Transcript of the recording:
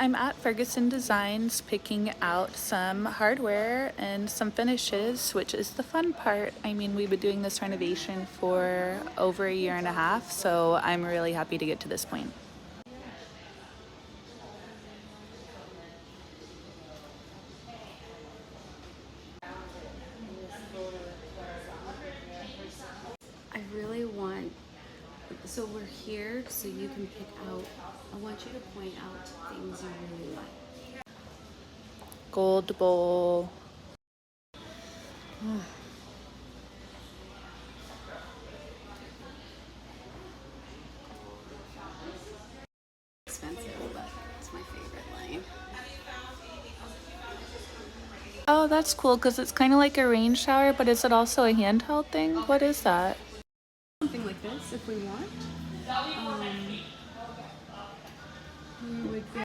I'm at Ferguson Designs picking out some hardware and some finishes, which is the fun part. I mean, we've been doing this renovation for over a year and a half, so I'm really happy to get to this point. I really want, so we're here so you can pick out, I want you to point out things you really like. Gold bowl. Expensive, but it's my favorite line. Oh, that's cool because it's kind of like a rain shower, but is it also a handheld thing? What is that? Something like this if we want. We would